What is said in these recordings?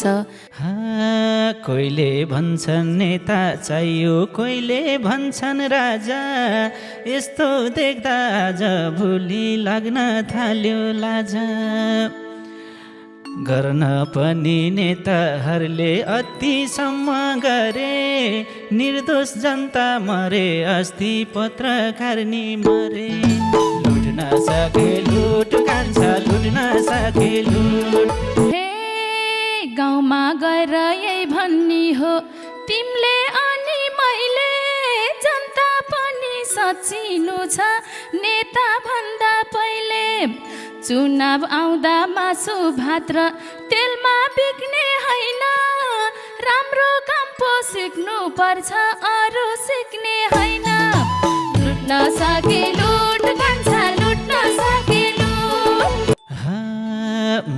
लाग्छ। कोहीले भन्छन् नेता चाहियो, कोहीले भन्छन् राजा, यस्तो देख्दा आज भोलि लाग्न थाल्यो लाजा। गर्न पनि नेताहरूले अतिसम्म गरे, निर्दोष जनता मरे, अस्ति पत्रकार नि मरे। लुट्न सके लुट कान्छा, लुट्न सके लुट। हे गाउँमा गएर यही भन्ने हो तिमीले अनि मैले, जनता पनि सचिनु छ नेता भन्दा पहिले। चुनाव आउँदा मासु भात र तेलमा बिक्ने होइन, राम्रो काम पो सिक्नु पर्छ अरू सिक्ने होइन। लुट्न सके लुट कान्छा, लुट्न सके लुट।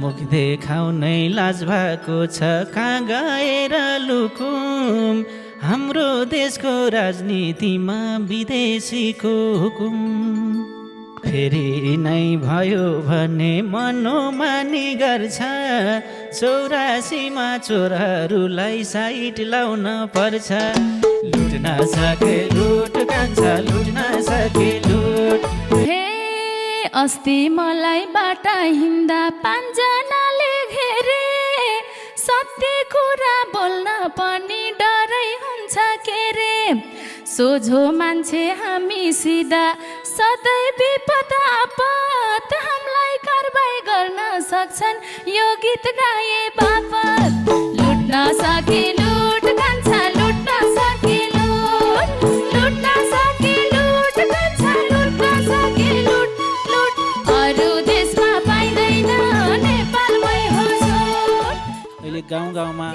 मुख देखाउनै लाज भएको छ, कहाँ गएर लुकुम, हाम्रो देशको राजनीतिमा विदेशीको हुकुम। फेरि नै भयो भने मनोमानी गर्छ, 84मा चोरहरूलाई साइट लाउन पर्छ। लुट्न सके लुट कान्छा, लुट्न सके लुट। हे अस्ति मलाई बाटा हिँड्दा 5 जनाले घेरे, सत्य कुरा बोल्न पनि डरै हुन्छ के रे। सोझो मान्छे हामी सिधा, सधैँ विपद आपत हामीलाई कारबाही गर्न सक्छन् यो गीत गाए बापत। लुट्न सके लुट कान्छा, लुट्न सके लुट, लुट्न सके लुट कान्छा, लुट्न सके लुट लुट। अरू देशमा पाइँदैन, नेपालमै हो छुट। अहिले गाउँ गाउँमा